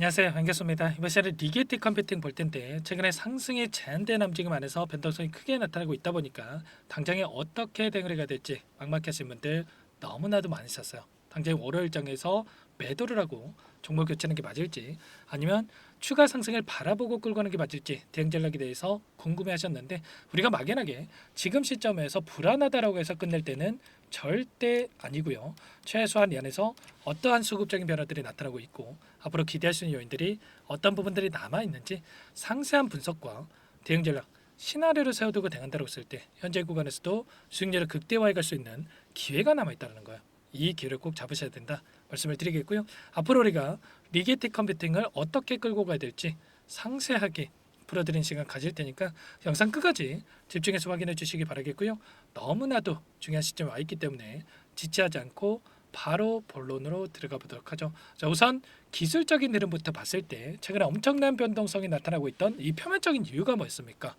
안녕하세요. 반갑습니다. 이번 시간에 리게티 컴퓨팅 볼 텐데 최근에 상승의 제한된 움직임 안에서 변동성이 크게 나타나고 있다 보니까 당장에 어떻게 대응을 해야 될지 막막하신 분들 너무나도 많으셨어요. 당장 월요일장에서 매도를 하고 종목 교체하는 게 맞을지 아니면 추가 상승을 바라보고 끌고 가는 게 맞을지 대응 전략에 대해서 궁금해하셨는데 우리가 막연하게 지금 시점에서 불안하다라고 해서 끝낼 때는 절대 아니고요. 최소한 이 안에서 어떠한 수급적인 변화들이 나타나고 있고 앞으로 기대할 수 있는 요인들이 어떤 부분들이 남아 있는지 상세한 분석과 대응 전략 시나리오를 세워두고 대응한다고 했을 때 현재 구간에서도 수익률을 극대화해 갈 수 있는 기회가 남아 있다는 거예요. 이 기회를 꼭 잡으셔야 된다 말씀을 드리겠고요. 앞으로 우리가 리게티 컴퓨팅을 어떻게 끌고 가야 될지 상세하게 풀어드린 시간 가질 테니까 영상 끝까지 집중해서 확인해 주시기 바라겠고요. 너무나도 중요한 시점에 와 있기 때문에 지체하지 않고 바로 본론으로 들어가 보도록 하죠. 자, 우선 기술적인 흐름부터 봤을 때 최근에 엄청난 변동성이 나타나고 있던 이 표면적인 이유가 뭐였습니까?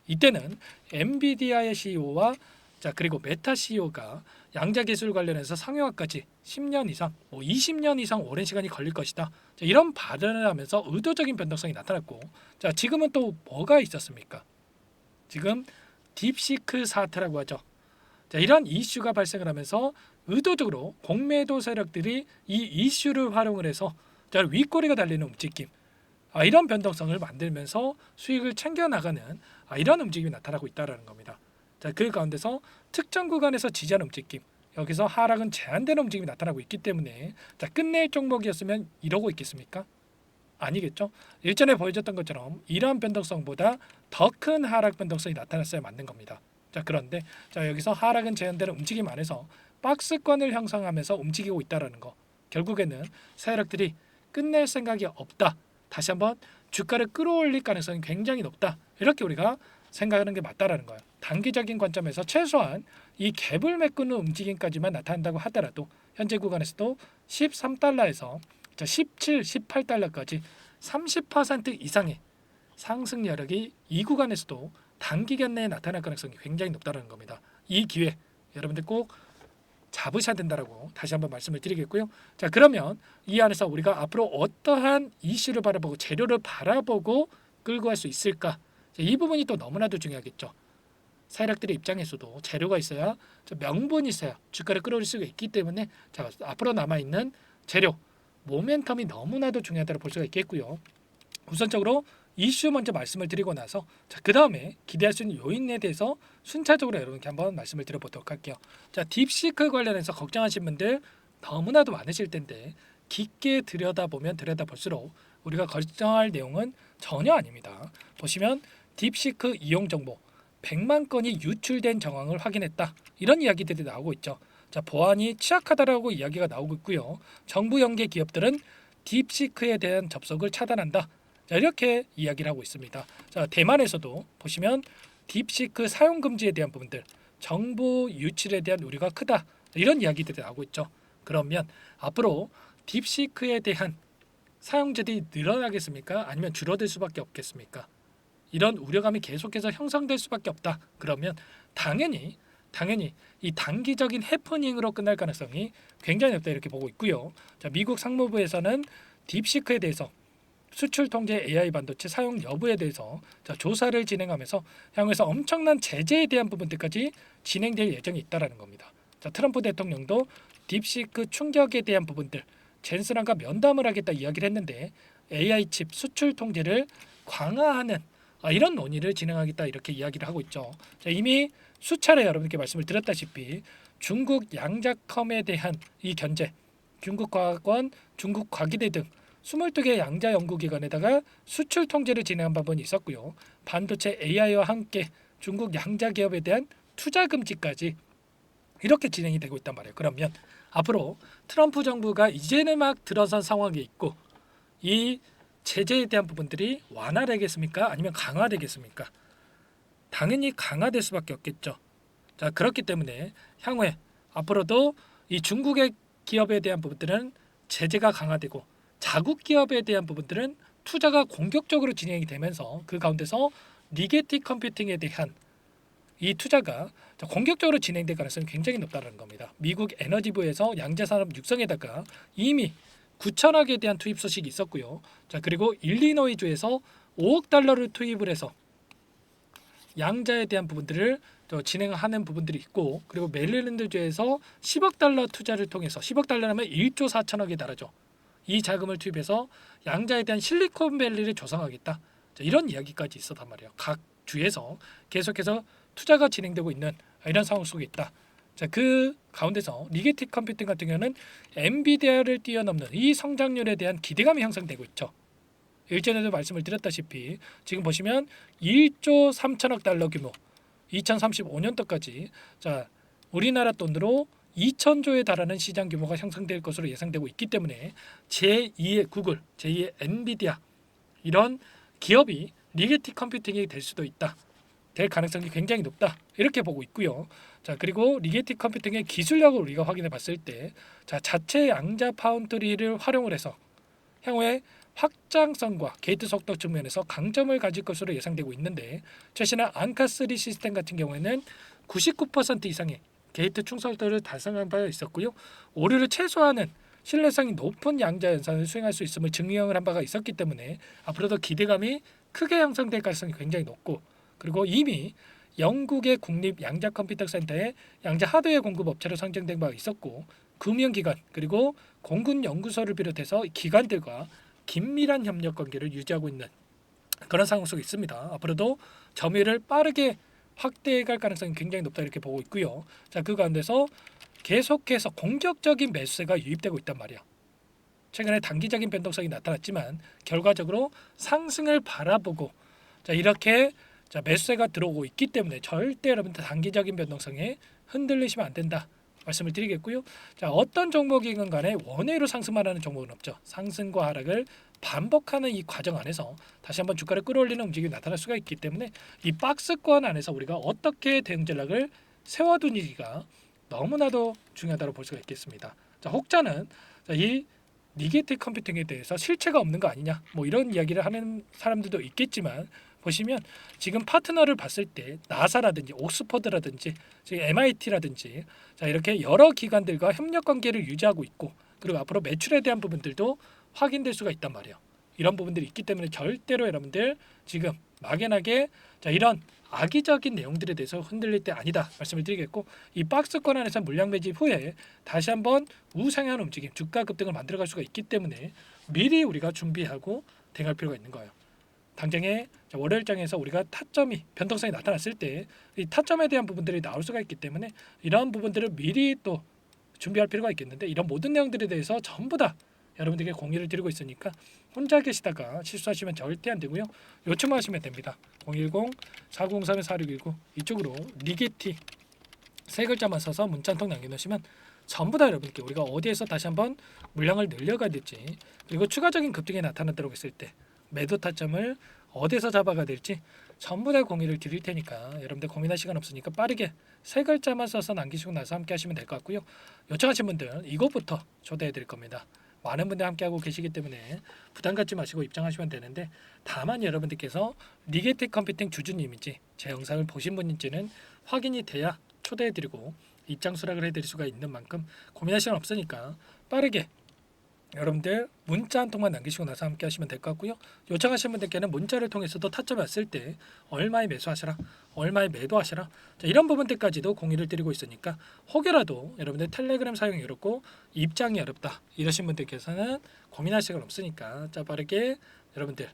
이때는 엔비디아의 CEO와 자 그리고 메타 CEO가 양자 기술 관련해서 상용화까지 10년 이상, 20년 이상 오랜 시간이 걸릴 것이다. 자, 이런 발언을 하면서 의도적인 변동성이 나타났고, 자 지금은 또 뭐가 있었습니까? 지금 딥시크 사태라고 하죠. 자, 이런 이슈가 발생을 하면서 의도적으로 공매도 세력들이 이 이슈를 활용을 해서 자, 윗꼬리가 달리는 움직임, 이런 변동성을 만들면서 수익을 챙겨 나가는 이런 움직임이 나타나고 있다라는 겁니다. 자, 그 가운데서 특정 구간에서 지지하는 움직임, 여기서 하락은 제한되는 움직임이 나타나고 있기 때문에 자, 끝낼 종목이었으면 이러고 있겠습니까? 아니겠죠. 일전에 보여줬던 것처럼 이러한 변동성보다 더 큰 하락 변동성이 나타났어야 맞는 겁니다. 자, 그런데 자, 여기서 하락은 제한되는 움직임 안에서 박스권을 형성하면서 움직이고 있다라는 거. 결국에는 세력들이 끝낼 생각이 없다. 다시 한번 주가를 끌어올릴 가능성이 굉장히 높다. 이렇게 우리가 생각하는 게 맞다라는 거예요. 단기적인 관점에서 최소한 이 갭을 메꾸는 움직임까지만 나타난다고 하더라도 현재 구간에서도 13달러에서 17, 18달러까지 30% 이상의 상승 여력이 이 구간에서도 단기간 내에 나타날 가능성이 굉장히 높다는 겁니다. 이 기회 여러분들 꼭 잡으셔야 된다라고 다시 한번 말씀을 드리겠고요. 자, 그러면 이 안에서 우리가 앞으로 어떠한 이슈를 바라보고 재료를 바라보고 끌고 갈 수 있을까? 자, 이 부분이 또 너무나도 중요하겠죠. 세력들의 입장에서도 재료가 있어야 명분이 있어야 주가를 끌어올릴 수가 있기 때문에 자, 앞으로 남아 있는 재료 모멘텀이 너무나도 중요하다고 볼 수가 있겠고요. 우선적으로 이슈 먼저 말씀을 드리고 나서 그 다음에 기대할 수 있는 요인에 대해서 순차적으로 여러분께 한번 말씀을 드려보도록 할게요. 자, 딥시크 관련해서 걱정하신 분들 너무나도 많으실 텐데 깊게 들여다보면 들여다볼수록 우리가 걱정할 내용은 전혀 아닙니다. 보시면 딥시크 이용 정보 100만 건이 유출된 정황을 확인했다. 이런 이야기들이 나오고 있죠. 자, 보안이 취약하다라고 이야기가 나오고 있고요. 정부 연계 기업들은 딥시크에 대한 접속을 차단한다. 자, 이렇게 이야기를 하고 있습니다. 자, 대만에서도 보시면 딥시크 사용 금지에 대한 부분들, 정보 유출에 대한 우려가 크다. 이런 이야기들이 나오고 있죠. 그러면 앞으로 딥시크에 대한 사용자들이 늘어나겠습니까? 아니면 줄어들 수밖에 없겠습니까? 이런 우려감이 계속해서 형성될 수밖에 없다. 그러면 당연히 이 단기적인 해프닝으로 끝날 가능성이 굉장히 높다 이렇게 보고 있고요. 자, 미국 상무부에서는 딥시크에 대해서 수출 통제 AI 반도체 사용 여부에 대해서 자, 조사를 진행하면서 향후에서 엄청난 제재에 대한 부분들까지 진행될 예정이 있다라는 겁니다. 자, 트럼프 대통령도 딥시크 충격에 대한 부분들 젠슨함과 면담을 하겠다 이야기를 했는데 AI 칩 수출 통제를 강화하는 이런 논의를 진행하겠다 이렇게 이야기를 하고 있죠. 자, 이미 수차례 여러분께 말씀을 드렸다시피 중국 양자컴에 대한 이 견제, 중국과학원, 중국과기대 등 22개 양자 연구기관에다가 수출 통제를 진행한 부분이 있었고요. 반도체 AI와 함께 중국 양자 기업에 대한 투자 금지까지 이렇게 진행이 되고 있단 말이에요. 그러면 앞으로 트럼프 정부가 이제는 막 들어선 상황에 있고 이 제재에 대한 부분들이 완화되겠습니까? 아니면 강화되겠습니까? 당연히 강화될 수밖에 없겠죠. 자, 그렇기 때문에 향후에 앞으로도 이 중국의 기업에 대한 부분들은 제재가 강화되고 자국 기업에 대한 부분들은 투자가 공격적으로 진행이 되면서 그 가운데서 리게티 컴퓨팅에 대한 이 투자가 공격적으로 진행될 가능성이 굉장히 높다는 겁니다. 미국 에너지부에서 양자산업 육성에다가 이미 9천억에 대한 투입 소식이 있었고요. 자, 그리고 일리노이주에서 5억 달러를 투입을 해서 양자에 대한 부분들을 또 진행하는 부분들이 있고, 그리고 메릴랜드주에서 10억 달러 투자를 통해서 10억 달러라면 1조 4천억에 달하죠. 이 자금을 투입해서 양자에 대한 실리콘밸리를 조성하겠다. 자, 이런 이야기까지 있었단 말이에요. 각 주에서 계속해서 투자가 진행되고 있는 이런 상황 속에 있다. 자, 그 가운데서 리게틱 컴퓨팅 같은 경우는 엔비디아를 뛰어넘는 이 성장률에 대한 기대감이 형성되고 있죠. 일전에도 말씀을 드렸다시피 지금 보시면 1조 3천억 달러 규모 2035년도까지 자 우리나라 돈으로 2천조에 달하는 시장 규모가 형성될 것으로 예상되고 있기 때문에 제2의 구글, 제2의 엔비디아 이런 기업이 리게틱 컴퓨팅이 될 수도 있다. 될 가능성이 굉장히 높다. 이렇게 보고 있고요. 자, 그리고 리게틱 컴퓨팅의 기술력을 우리가 확인해 봤을 때 자, 자체 양자 파운드리를 활용을 해서 향후에 확장성과 게이트 속도 측면에서 강점을 가질 것으로 예상되고 있는데 최신의 안카3 시스템 같은 경우에는 99% 이상의 게이트 충성도를 달성한 바 있었고요. 오류를 최소화하는 신뢰성이 높은 양자 연산을 수행할 수 있음을 증명을 한 바가 있었기 때문에 앞으로도 기대감이 크게 형성될 가능성이 굉장히 높고, 그리고 이미 영국의 국립 양자 컴퓨터 센터에 양자 하드웨어 공급 업체로 선정된 바가 있었고, 금융기관 그리고 공군 연구소를 비롯해서 기관들과 긴밀한 협력 관계를 유지하고 있는 그런 상황 속에 있습니다. 앞으로도 점유율을 빠르게 확대해갈 가능성이 굉장히 높다 이렇게 보고 있고요. 자, 그 가운데서 계속해서 공격적인 매수세가 유입되고 있단 말이야. 최근에 단기적인 변동성이 나타났지만 결과적으로 상승을 바라보고 자 이렇게 자 매수세가 들어오고 있기 때문에 절대 여러분들 단기적인 변동성에 흔들리시면 안 된다 말씀을 드리겠고요. 자 어떤 종목이건 간에 원회로 상승만 하는 종목은 없죠. 상승과 하락을 반복하는 이 과정 안에서 다시 한번 주가를 끌어올리는 움직임이 나타날 수가 있기 때문에 이 박스권 안에서 우리가 어떻게 대응 전략을 세워두기가 너무나도 중요하다고 볼 수가 있겠습니다. 자 혹자는 자, 이 리게틱 컴퓨팅에 대해서 실체가 없는 거 아니냐 뭐 이런 이야기를 하는 사람들도 있겠지만 보시면 지금 파트너를 봤을 때 나사라든지 옥스퍼드라든지 지금 MIT라든지 자 이렇게 여러 기관들과 협력 관계를 유지하고 있고, 그리고 앞으로 매출에 대한 부분들도 확인될 수가 있단 말이에요. 이런 부분들이 있기 때문에 절대로 여러분들 지금 막연하게 자 이런 악의적인 내용들에 대해서 흔들릴 때 아니다 말씀을 드리겠고, 이 박스권 안에서 물량 매집 후에 다시 한번 우상향 움직임 주가 급등을 만들어갈 수가 있기 때문에 미리 우리가 준비하고 대응할 필요가 있는 거예요. 당장에 월요일장에서 우리가 타점이 변동성이 나타났을 때 이 타점에 대한 부분들이 나올 수가 있기 때문에 이러한 부분들을 미리 또 준비할 필요가 있겠는데, 이런 모든 내용들에 대해서 전부 다 여러분들에게 공유를 드리고 있으니까 혼자 계시다가 실수하시면 절대 안 되고요. 요청만 하시면 됩니다. 010-4903-4619 이쪽으로 리게티 세 글자만 써서 문자 한 통 남겨놓으시면 전부 다 여러분께 우리가 어디에서 다시 한번 물량을 늘려가야 될지, 그리고 추가적인 급등이 나타나도록 했을 때 매도 타점을 어디서 잡아가야 될지 전부 다 공유를 드릴 테니까 여러분들 고민할 시간 없으니까 빠르게 세 글자만 써서 남기시고 나서 함께 하시면 될 것 같고요. 요청하신 분들 이것부터 초대해 드릴 겁니다. 많은 분들 함께하고 계시기 때문에 부담 갖지 마시고 입장하시면 되는데, 다만 여러분들께서 리게틱 컴퓨팅 주주님인지 제 영상을 보신 분인지는 확인이 돼야 초대해 드리고 입장 수락을 해드릴 수가 있는 만큼 고민할 시간 없으니까 빠르게 여러분들 문자 한 통만 남기시고 나서 함께 하시면 될 것 같고요. 요청하신 분들께는 문자를 통해서도 타점이 왔을 때 얼마에 매수하시라, 얼마에 매도하시라, 자, 이런 부분들까지도 공유를 드리고 있으니까 혹여라도 여러분들 텔레그램 사용이 어렵고 입장이 어렵다 이러신 분들께서는 고민할 시간 없으니까 자 빠르게 여러분들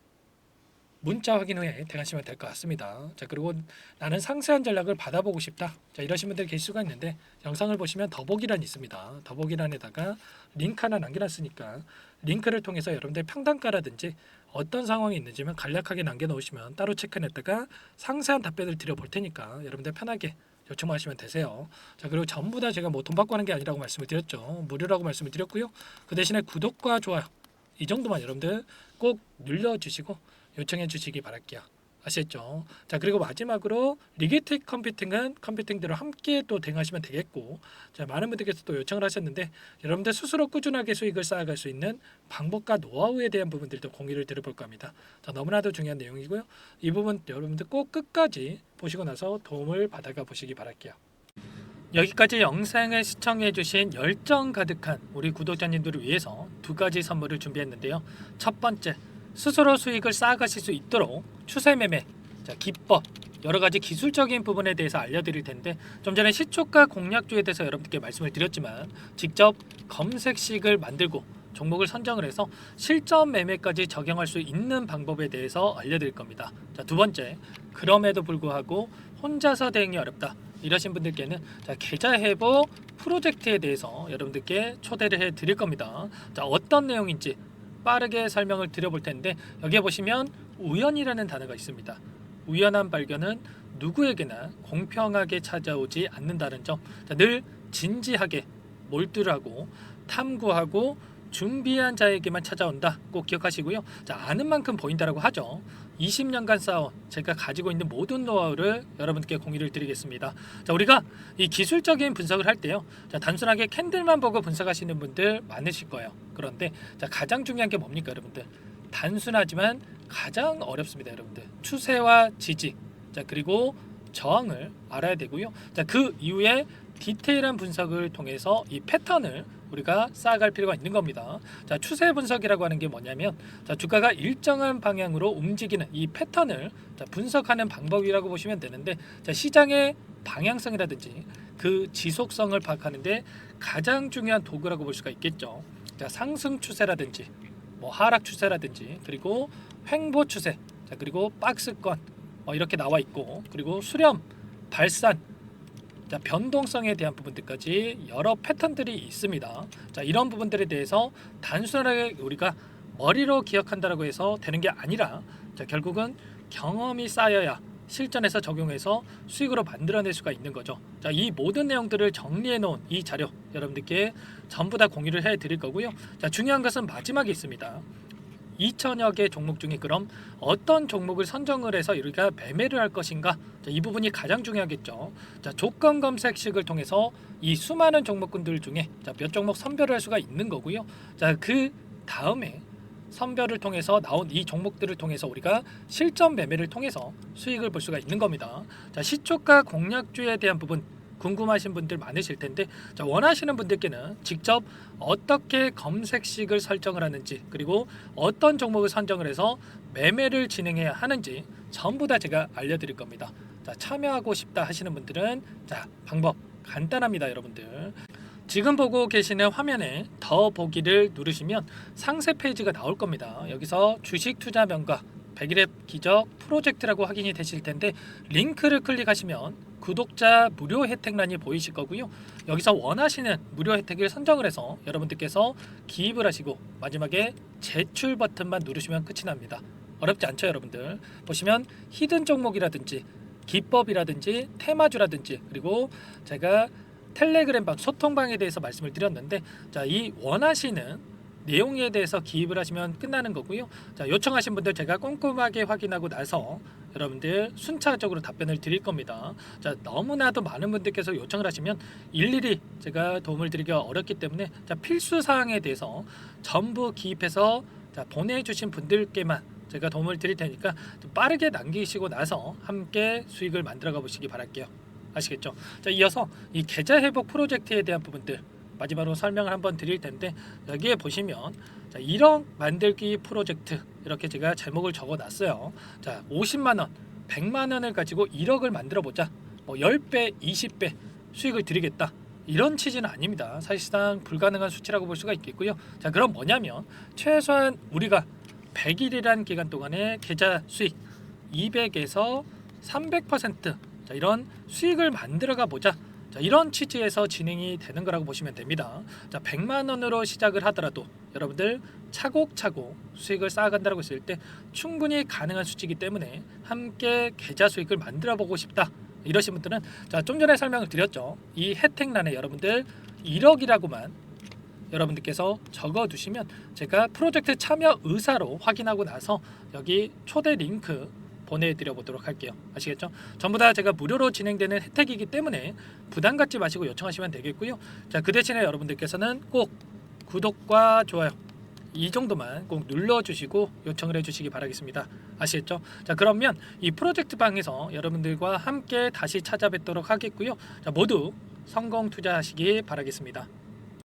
문자 확인 후에 대응하시면 될 것 같습니다. 자 그리고 나는 상세한 전략을 받아보고 싶다. 자 이러신 분들 계실 수가 있는데 영상을 보시면 더보기란이 있습니다. 더보기란에다가 링크 하나 남겨놨으니까 링크를 통해서 여러분들 평단가라든지 어떤 상황이 있는지만 간략하게 남겨놓으시면 따로 체크해냈다가 상세한 답변을 드려볼 테니까 여러분들 편하게 요청만 하시면 되세요. 자 그리고 전부 다 제가 뭐 돈 받고 하는 게 아니라고 말씀을 드렸죠. 무료라고 말씀을 드렸고요. 그 대신에 구독과 좋아요 이 정도만 여러분들 꼭 눌러주시고 요청해 주시기 바랄게요. 아시겠죠? 자 그리고 마지막으로 리게틱 컴퓨팅은 컴퓨팅대로 함께 또 대응하시면 되겠고, 자 많은 분들께서 또 요청을 하셨는데 여러분들 스스로 꾸준하게 수익을 쌓아갈 수 있는 방법과 노하우에 대한 부분들도 공유를 드려볼까 합니다. 자 너무나도 중요한 내용이고요. 이 부분 여러분들 꼭 끝까지 보시고 나서 도움을 받아가 보시기 바랄게요. 여기까지 영상을 시청해주신 열정 가득한 우리 구독자님들을 위해서 두 가지 선물을 준비했는데요. 첫 번째, 스스로 수익을 쌓아가실 수 있도록 추세매매 기법, 여러 가지 기술적인 부분에 대해서 알려드릴 텐데, 좀 전에 시초가 공략주에 대해서 여러분들께 말씀을 드렸지만 직접 검색식을 만들고 종목을 선정을 해서 실전 매매까지 적용할 수 있는 방법에 대해서 알려드릴 겁니다. 두 번째, 그럼에도 불구하고 혼자서 대응이 어렵다 이러신 분들께는 계좌 회복 프로젝트에 대해서 여러분들께 초대를 해 드릴 겁니다. 어떤 내용인지 빠르게 설명을 드려볼 텐데, 여기에 보시면 우연이라는 단어가 있습니다. 우연한 발견은 누구에게나 공평하게 찾아오지 않는다는 점, 늘 진지하게 몰두하고 탐구하고 준비한 자에게만 찾아온다, 꼭 기억하시고요. 아는 만큼 보인다라고 하죠. 20년간 쌓아온 제가 가지고 있는 모든 노하우를 여러분께 공유를 드리겠습니다. 우리가 이 기술적인 분석을 할 때요, 단순하게 캔들만 보고 분석하시는 분들 많으실 거예요. 그런데 가장 중요한 게 뭡니까 여러분들? 단순하지만 가장 어렵습니다 여러분들. 추세와 지지, 그리고 저항을 알아야 되고요. 그 이후에 디테일한 분석을 통해서 이 패턴을 우리가 쌓아갈 필요가 있는 겁니다. 추세 분석이라고 하는 게 뭐냐면, 주가가 일정한 방향으로 움직이는 이 패턴을 분석하는 방법이라고 보시면 되는데, 시장의 방향성이라든지 그 지속성을 파악하는데 가장 중요한 도구라고 볼 수가 있겠죠. 상승 추세라든지 하락 추세라든지, 그리고 횡보 추세, 그리고 박스권 이렇게 나와 있고, 그리고 수렴, 발산, 변동성에 대한 부분들까지 여러 패턴들이 있습니다. 이런 부분들에 대해서 단순하게 우리가 머리로 기억한다라고 해서 되는 게 아니라, 결국은 경험이 쌓여야 실전에서 적용해서 수익으로 만들어낼 수가 있는 거죠. 이 모든 내용들을 정리해 놓은 이 자료 여러분들께 전부 다 공유를 해 드릴 거고요. 중요한 것은 마지막에 있습니다. 2천여 개 종목 중에 그럼 어떤 종목을 선정을 해서 우리가 매매를 할 것인가, 이 부분이 가장 중요하겠죠. 조건 검색식을 통해서 이 수많은 종목군들 중에 몇 종목 선별을 할 수가 있는 거고요. 그 다음에 선별을 통해서 나온 이 종목들을 통해서 우리가 실전 매매를 통해서 수익을 볼 수가 있는 겁니다. 시초가 공략주에 대한 부분 궁금하신 분들 많으실 텐데, 원하시는 분들께는 직접 어떻게 검색식을 설정을 하는지, 그리고 어떤 종목을 선정을 해서 매매를 진행해야 하는지 전부 다 제가 알려드릴 겁니다. 참여하고 싶다 하시는 분들은 방법 간단합니다 여러분들. 지금 보고 계시는 화면에 더 보기를 누르시면 상세 페이지가 나올 겁니다. 여기서 주식 투자 명가 100일의 기적 프로젝트라고 확인이 되실 텐데, 링크를 클릭하시면 구독자 무료 혜택란이 보이실 거고요. 여기서 원하시는 무료 혜택을 선정을 해서 여러분들께서 기입을 하시고 마지막에 제출 버튼만 누르시면 끝이 납니다. 어렵지 않죠 여러분들. 보시면 히든 종목이라든지 기법이라든지 테마주라든지, 그리고 제가 텔레그램방 소통방에 대해서 말씀을 드렸는데, 이 원하시는 내용에 대해서 기입을 하시면 끝나는 거고요. 요청하신 분들 제가 꼼꼼하게 확인하고 나서 여러분들 순차적으로 답변을 드릴 겁니다. 너무나도 많은 분들께서 요청을 하시면 일일이 제가 도움을 드리기가 어렵기 때문에 필수 사항에 대해서 전부 기입해서 보내주신 분들께만 제가 도움을 드릴 테니까 좀 빠르게 남기시고 나서 함께 수익을 만들어가 보시기 바랄게요. 아시겠죠? 이어서 이 계좌 회복 프로젝트에 대한 부분들 마지막으로 설명을 한번 드릴 텐데, 여기에 보시면 1억 만들기 프로젝트 이렇게 제가 제목을 적어 놨어요. 50만원, 100만원을 가지고 1억을 만들어 보자, 10배, 20배 수익을 드리겠다, 이런 취지는 아닙니다. 사실상 불가능한 수치라고 볼 수가 있겠고요. 그럼 뭐냐면, 최소한 우리가 100일이란 기간 동안에 계좌 수익 200에서 300% 이런 수익을 만들어가 보자, 이런 취지에서 진행이 되는 거라고 보시면 됩니다. 100만 원으로 시작을 하더라도 여러분들 차곡차곡 수익을 쌓아간다고 했을 때 충분히 가능한 수치이기 때문에 함께 계좌 수익을 만들어 보고 싶다 이러신 분들은, 좀 전에 설명을 드렸죠. 이 혜택란에 여러분들 1억이라고만 여러분들께서 적어두시면 제가 프로젝트 참여 의사로 확인하고 나서 여기 초대 링크 보내드려 보도록 할게요. 아시겠죠? 전부 다 제가 무료로 진행되는 혜택이기 때문에 부담 갖지 마시고 요청하시면 되겠고요. 그 대신에 여러분들께서는 꼭 구독과 좋아요 이 정도만 꼭 눌러주시고 요청을 해주시기 바라겠습니다. 아시겠죠? 그러면 이 프로젝트 방에서 여러분들과 함께 다시 찾아뵙도록 하겠고요. 모두 성공 투자하시기 바라겠습니다.